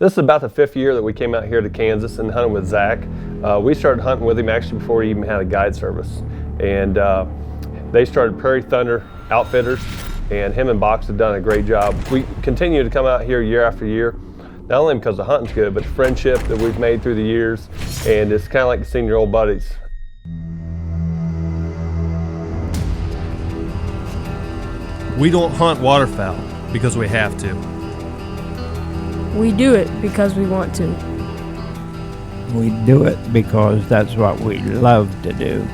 This is about the 5th year that we came out here to Kansas and hunted with Zach. We started hunting with him actually before he even had a guide service. And they started Prairie Thunder Outfitters, and him and Box have done a great job. We continue to come out here year after year, not only because the hunting's good, but the friendship that we've made through the years, and it's kind of like seeing your old buddies. We don't hunt waterfowl because we have to. We do it because we want to. We do it because that's what we love to do.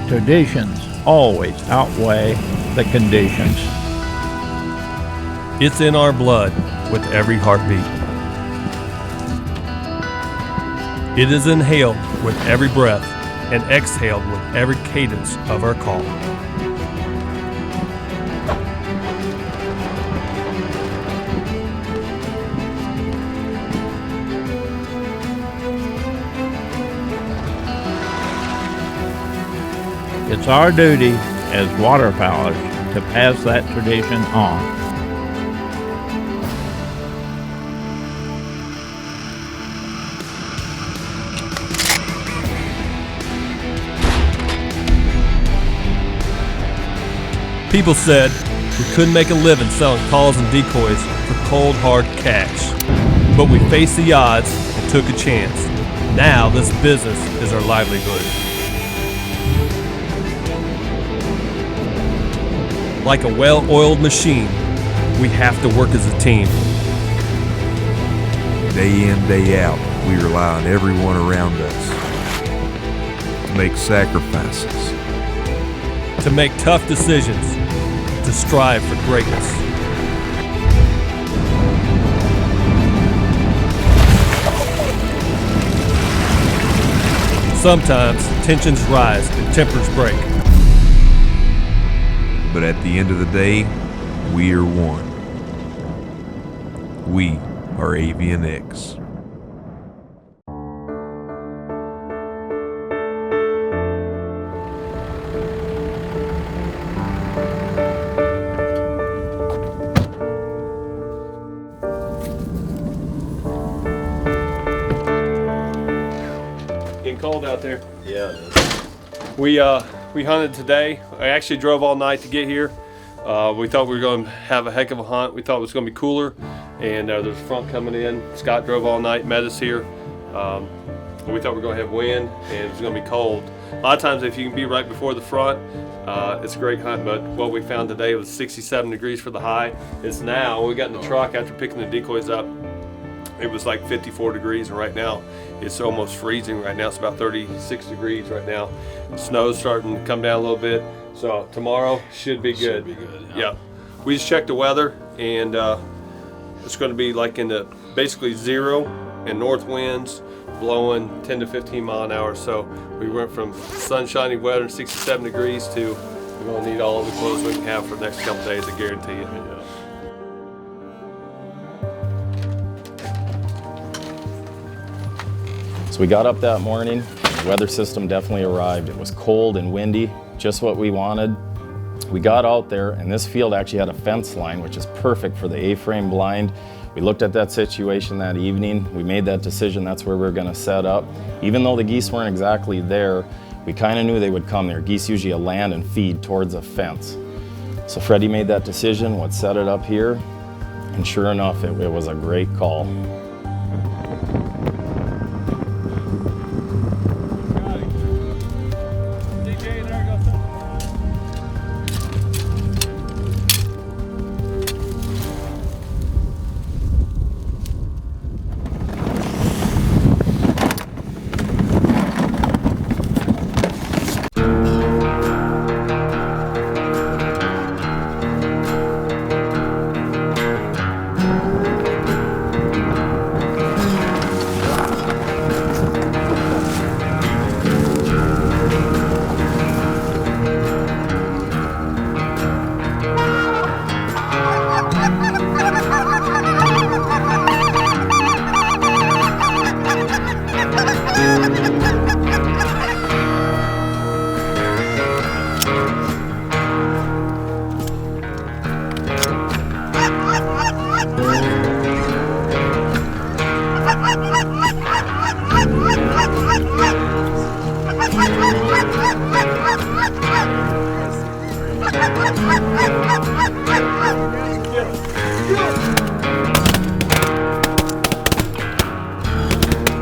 Traditions always outweigh the conditions. It's in our blood with every heartbeat. It is inhaled with every breath and exhaled with every cadence of our call. It's our duty as waterfowlers to pass that tradition on. People said we couldn't make a living selling calls and decoys for cold, hard cash. But we faced the odds and took a chance. Now this business is our livelihood. Like a well-oiled machine, we have to work as a team. Day in, day out, we rely on everyone around us to make sacrifices, To make tough decisions, to strive for greatness. Sometimes tensions rise and tempers break. but at the end of the day, we are one. We are Avian X. Getting cold out there. Yeah. We hunted today. I actually drove all night to get here. We thought we were going to have a heck of a hunt. We thought it was going to be cooler, and there's a front coming in. Scott drove all night, met us here. We thought we were going to have wind, and it was going to be cold. A lot of times, if you can be right before the front, it's a great hunt. But what we found today was 67 degrees for the high. It's now, when we got in the truck after picking the decoys up, it was like 54 degrees, and right now it's almost freezing. Right now it's about 36 degrees right now. Snow's starting to come down a little bit, so tomorrow should be good. Should be good. Yeah. We just checked the weather, and it's going to be like in the basically 0 and north winds blowing 10 to 15 mile an hour. So we went from sunshiny weather and 67 degrees to we're going to need all of the clothes we can have for the next couple days, I guarantee you. So we got up that morning, the weather system definitely arrived. It was cold and windy, just what we wanted. We got out there, and this field actually had a fence line, which is perfect for the A-frame blind. We looked at that situation that evening. We made that decision, that's where we were gonna set up. Even though the geese weren't exactly there, we kind of knew they would come there. Geese usually land and feed towards a fence. So Freddie made that decision, let's set it up here, and sure enough, it was a great call.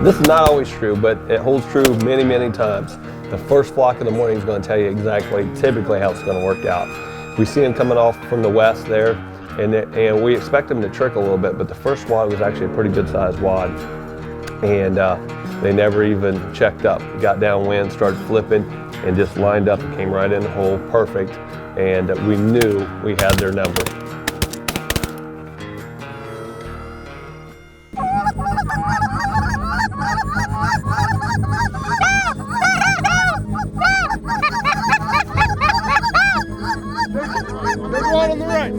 This is not always true, but it holds true many, many times. The first flock of the morning is going to tell you exactly, typically how it's going to work out. We see them coming off from the west there, and we expect them to trick a little bit, but the first wad was actually a pretty good sized wad. And they never even checked up. Got downwind, started flipping, and just lined up and came right in the hole, perfect. And we knew we had their number. Big one on the right.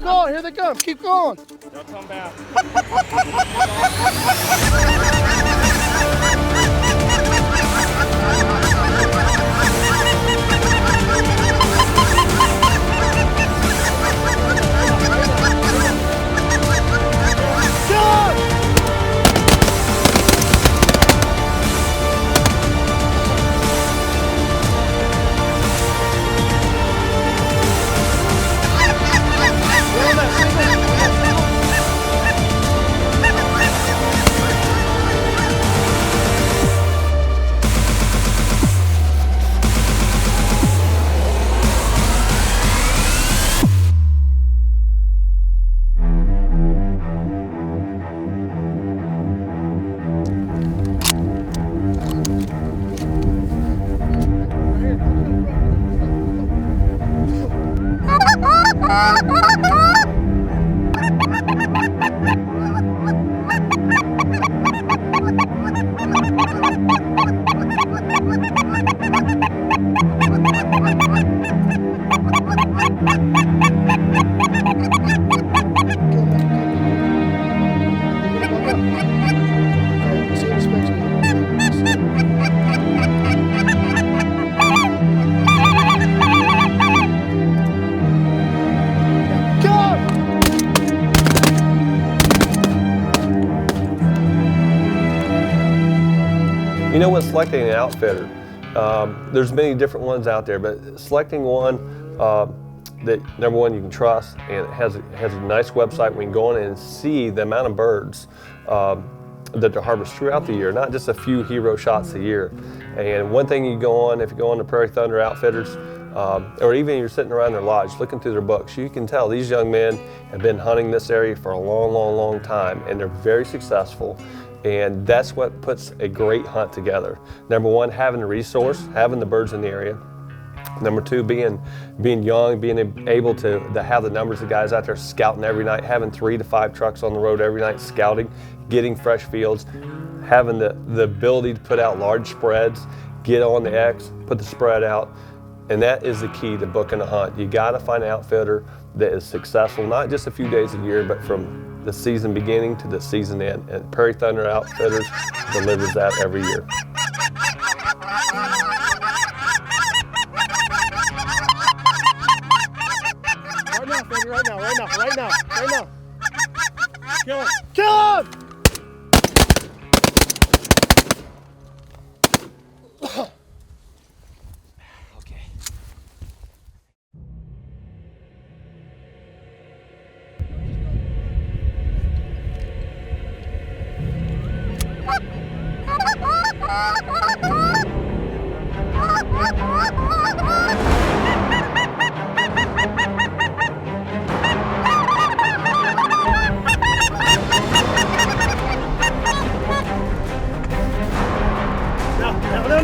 Call, here they come. Keep going. Don't come back. You know, when selecting an outfitter, there's many different ones out there, but selecting one that, number one, you can trust, and it has a nice website where you can go on and see the amount of birds that they harvest throughout the year, not just a few hero shots a year. And one thing you go on, if you go on to Prairie Thunder Outfitters, or even you're sitting around their lodge looking through their books, you can tell these young men have been hunting this area for a long, long, long time, and they're very successful. And that's what puts a great hunt together. Number one, having the resource, having the birds in the area. Number two, being young, being able to have the numbers of guys out there scouting every night, having 3 to 5 trucks on the road every night scouting, getting fresh fields, having the ability to put out large spreads, get on the X, put the spread out. And that is the key to booking a hunt. You gotta find an outfitter that is successful, not just a few days a year, but from the season beginning to the season end. And Prairie Thunder Outfitters delivers that every year. Right now, baby, right now, right now, right now, right now. Kill him! Kill him!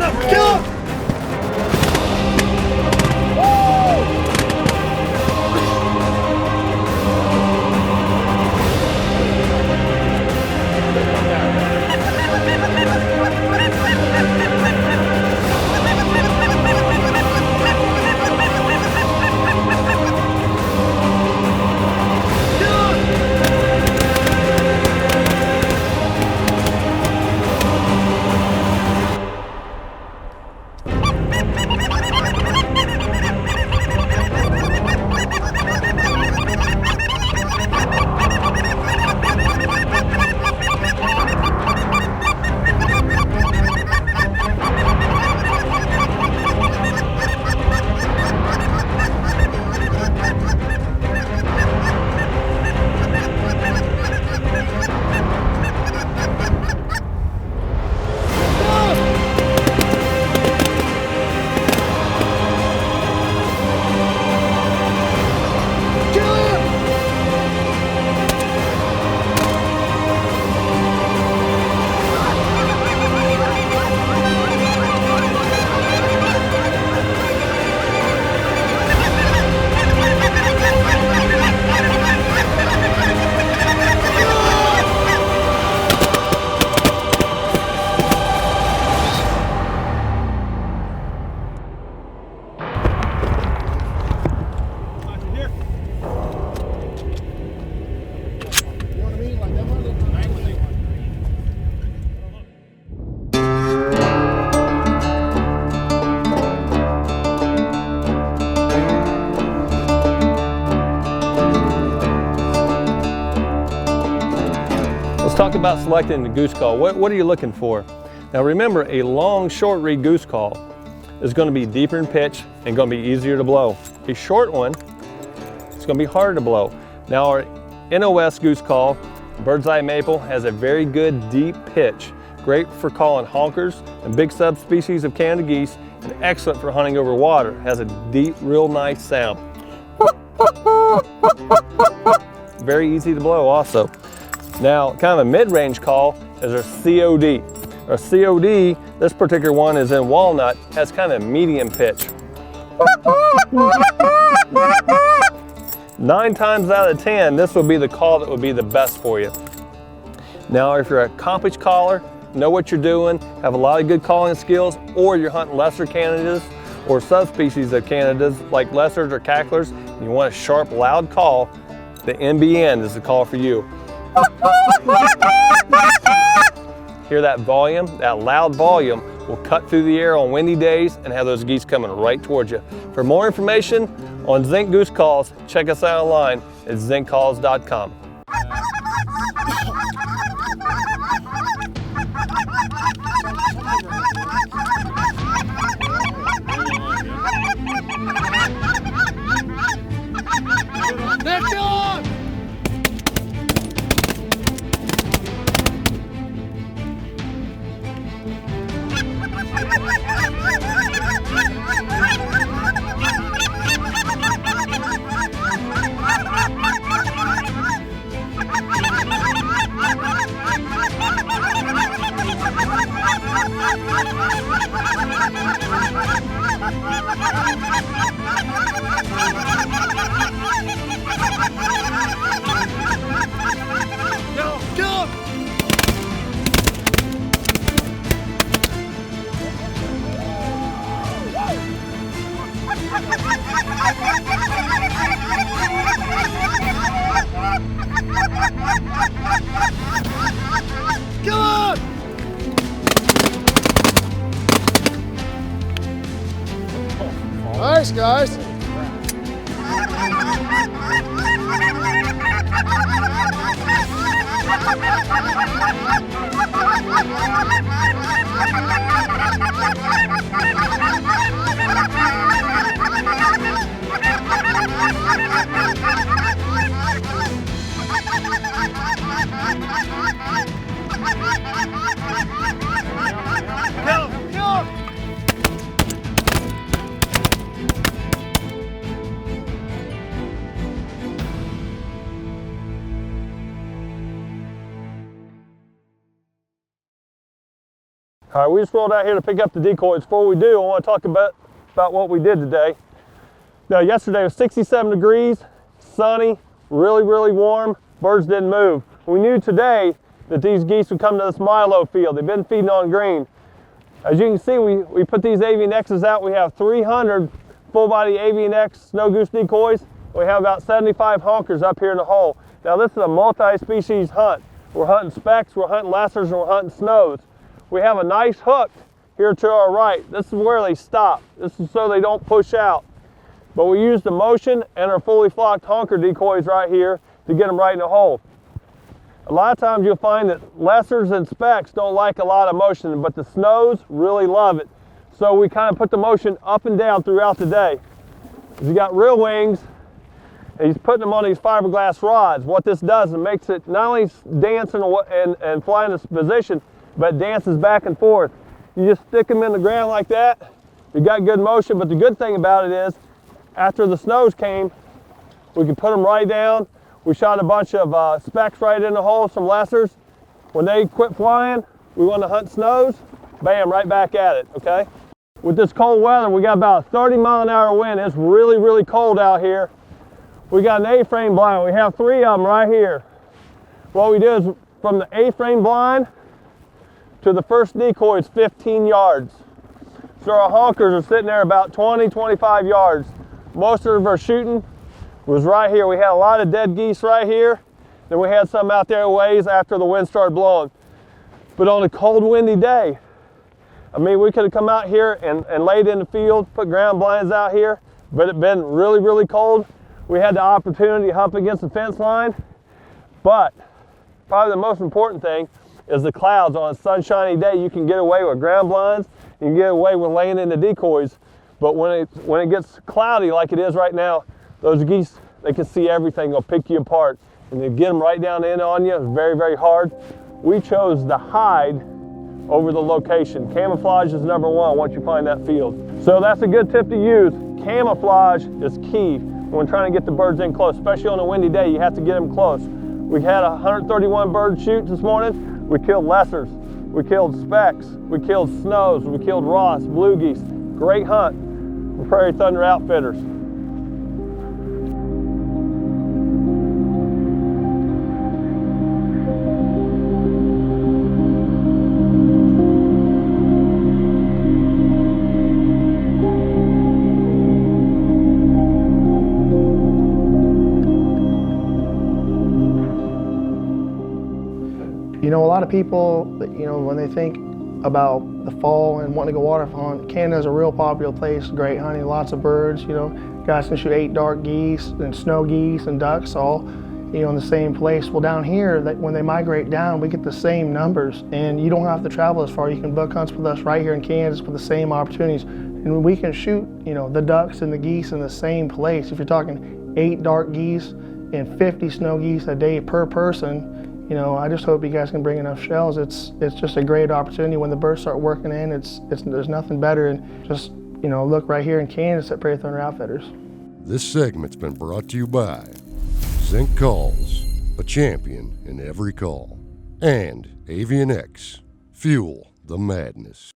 No, kill him! Let's talk about selecting the goose call. What are you looking for? Now remember, a long short reed goose call is going to be deeper in pitch and going to be easier to blow. A short one, it's going to be harder to blow. Now our NOS goose call, Bird's Eye Maple, has a very good deep pitch. Great for calling honkers and big subspecies of Canada geese, and excellent for hunting over water. Has a deep, real nice sound. Very easy to blow also. Now, kind of a mid-range call is our COD. Our COD, this particular one is in walnut, has kind of a medium pitch. 9 times out of 10, this will be the call that would be the best for you. Now, if you're a accomplished caller, know what you're doing, have a lot of good calling skills, or you're hunting lesser Canadas or subspecies of Canadas like lessers or cacklers, and you want a sharp, loud call, the NBN is the call for you. Hear that volume? That loud volume will cut through the air on windy days and have those geese coming right towards you. For more information on Zink Goose Calls, check us out online at zinkcalls.com. Next on! Nice, guys. All right, we just rolled out here to pick up the decoys. Before we do, I want to talk about what we did today. Now, yesterday was 67 degrees, sunny, really warm. Birds didn't move. We knew today that these geese would come to this Milo field. They've been feeding on green. As you can see, we put these Avian X's out. We have 300 full-body Avian X snow goose decoys. We have about 75 honkers up here in the hole. Now, this is a multi-species hunt. We're hunting specks, we're hunting lessers, and we're hunting snows. We have a nice hook here to our right. This is where they stop. This is so they don't push out. But we use the motion and our fully flocked honker decoys right here to get them right in the hole. A lot of times you'll find that lessers and specks don't like a lot of motion, but the snows really love it. So we kind of put the motion up and down throughout the day. If you got real wings, and he's putting them on these fiberglass rods, what this does is it makes it not only dance and fly in this position, but dances back and forth. You just stick them in the ground like that. You got good motion, but the good thing about it is, after the snows came, we could put them right down. We shot a bunch of specks right in the hole, some lessers. When they quit flying, we want to hunt snows, bam, right back at it, okay? With this cold weather, we got about a 30-mile-an-hour wind. It's really cold out here. We got an A-frame blind. We have 3 of them right here. What we do is from the A-frame blind to the first decoy is 15 yards. So our honkers are sitting there about 20-25 yards. Most of our shooting was right here. We had a lot of dead geese right here. Then we had some out there a ways after the wind started blowing. But on a cold, windy day, I mean, we could have come out here and laid in the field, put ground blinds out here, but it's been really cold. We had the opportunity to hump against the fence line. But probably the most important thing is the clouds. On a sunshiny day, you can get away with ground blinds, you can get away with laying in the decoys. But when it gets cloudy like it is right now, those geese, they can see everything. They'll pick you apart. And to get them right down in on you is very hard. We chose to hide over the location. Camouflage is number one once you find that field. So that's a good tip to use. Camouflage is key when trying to get the birds in close, especially on a windy day. You have to get them close. We had 131 birds shoot this morning. We killed lessers, we killed specks, we killed snows, we killed Ross, blue geese. Great hunt for Prairie Thunder Outfitters. You know, a lot of people, you know, when they think about the fall and wanting to go waterfowl hunt, Canada's a real popular place, great hunting, lots of birds, you know. Guys can shoot 8 dark geese and snow geese and ducks all, you know, in the same place. Well, down here, when they migrate down, we get the same numbers, and you don't have to travel as far. You can book hunts with us right here in Kansas with the same opportunities. And we can shoot, you know, the ducks and the geese in the same place. If you're talking 8 dark geese and 50 snow geese a day per person, you know, I just hope you guys can bring enough shells. It's just a great opportunity. When the birds start working in, there's nothing better. And just, you know, look right here in Kansas at Prairie Thunder Outfitters. This segment's been brought to you by Zinc Calls, a champion in every call, and Avian X, fuel the madness.